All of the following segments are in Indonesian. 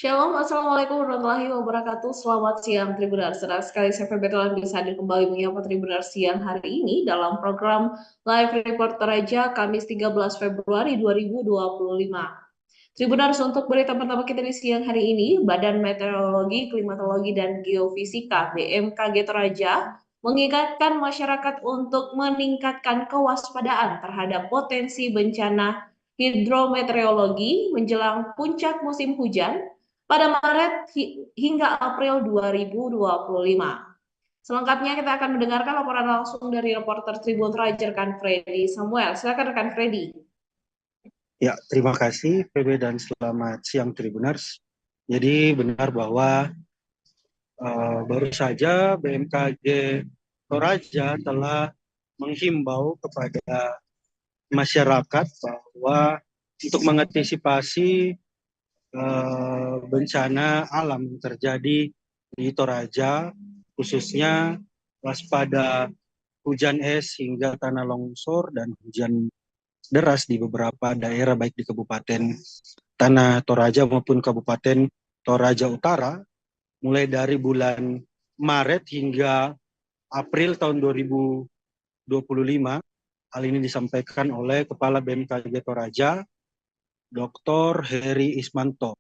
Shalom, Assalamualaikum warahmatullahi wabarakatuh. Selamat siang Tribuners. Senang sekali saya Feby telah bisa hadir kembali menyapa Tribuners siang hari ini dalam program Live Report Toraja Kamis 13 Februari 2025. Tribuners, untuk berita pertama kita di siang hari ini, Badan Meteorologi, Klimatologi, dan Geofisika BMKG Toraja mengingatkan masyarakat untuk meningkatkan kewaspadaan terhadap potensi bencana hidrometeorologi menjelang puncak musim hujan pada Maret hingga April 2025. Selengkapnya kita akan mendengarkan laporan langsung dari reporter Tribun Toraja rekan Freddy Samuel. Silakan rekan Freddy. Ya, terima kasih PB dan selamat siang Tribuners. Jadi benar bahwa baru saja BMKG Toraja telah menghimbau kepada masyarakat bahwa untuk mengantisipasi bencana alam yang terjadi di Toraja, khususnya waspada hujan es hingga tanah longsor dan hujan deras di beberapa daerah baik di Kabupaten Tanah Toraja maupun Kabupaten Toraja Utara mulai dari bulan Maret hingga April tahun 2025. Hal ini disampaikan oleh Kepala BMKG Toraja, Dr. Heri Ismanto.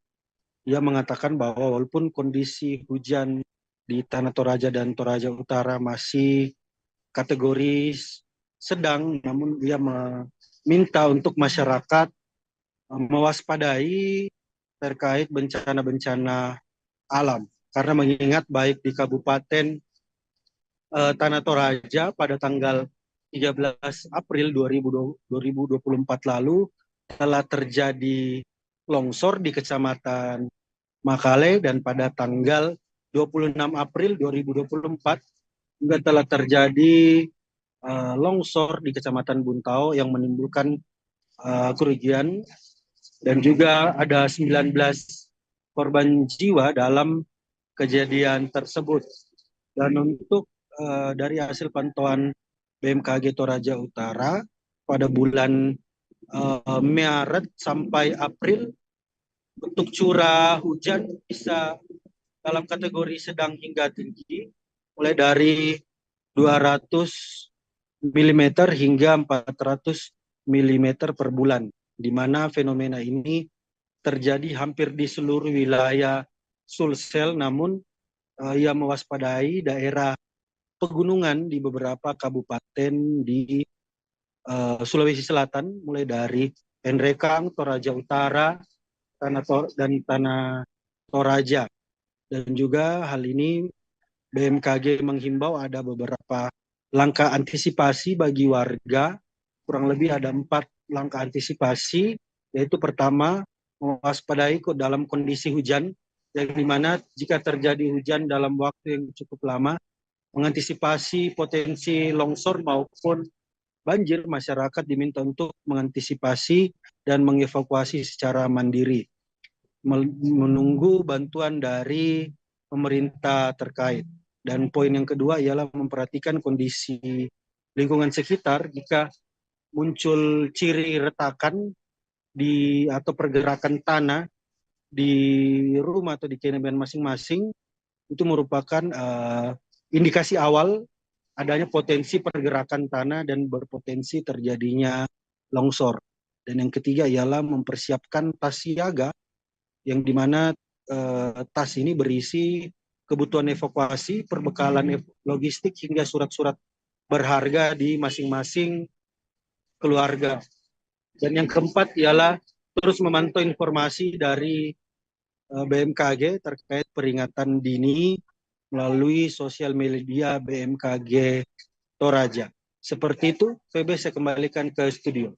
Ia mengatakan bahwa walaupun kondisi hujan di Tanah Toraja dan Toraja Utara masih kategori sedang, namun ia meminta untuk masyarakat mewaspadai terkait bencana-bencana alam. Karena mengingat baik di Kabupaten Tanah Toraja pada tanggal 13 April 2024 lalu telah terjadi longsor di Kecamatan Makale, dan pada tanggal 26 April 2024 juga telah terjadi longsor di Kecamatan Buntao yang menimbulkan kerugian, dan juga ada 19 korban jiwa dalam kejadian tersebut. Dan untuk dari hasil pantauan BMKG Toraja Utara pada bulan Maret sampai April, untuk curah hujan bisa dalam kategori sedang hingga tinggi, mulai dari 200 mm hingga 400 mm per bulan, di mana fenomena ini terjadi hampir di seluruh wilayah Sulsel, namun ia mewaspadai daerah pegunungan di beberapa kabupaten di Sulawesi Selatan, mulai dari Enrekang, Toraja Utara, dan Tanah Toraja. Dan juga hal ini BMKG menghimbau ada beberapa langkah antisipasi bagi warga. Kurang lebih ada 4 langkah antisipasi, yaitu pertama, mewaspadai dalam kondisi hujan, yang dimana jika terjadi hujan dalam waktu yang cukup lama, mengantisipasi potensi longsor maupun banjir, masyarakat diminta untuk mengantisipasi dan mengevakuasi secara mandiri, menunggu bantuan dari pemerintah terkait. Dan poin yang kedua ialah memperhatikan kondisi lingkungan sekitar. Jika muncul ciri retakan atau pergerakan tanah di rumah atau di kediaman masing-masing, itu merupakan indikasi awal adanya potensi pergerakan tanah dan berpotensi terjadinya longsor. Dan yang ketiga ialah mempersiapkan tas siaga, yang dimana tas ini berisi kebutuhan evakuasi, perbekalan logistik, hingga surat-surat berharga di masing-masing keluarga. Dan yang keempat ialah terus memantau informasi dari BMKG terkait peringatan dini melalui sosial media BMKG Toraja. Seperti itu, PB saya kembalikan ke studio.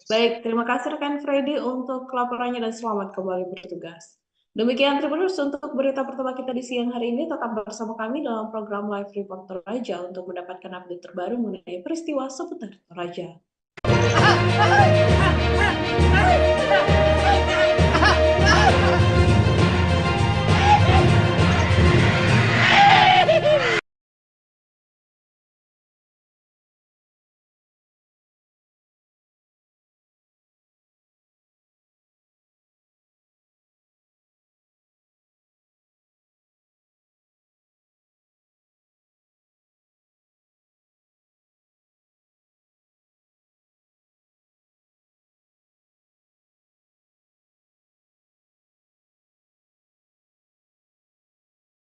Baik, terima kasih rekan Freddy untuk laporannya dan selamat kembali bertugas. Demikian Tribuners, untuk berita pertama kita di siang hari ini, tetap bersama kami dalam program Live Report Toraja untuk mendapatkan update terbaru mengenai peristiwa seputar Toraja.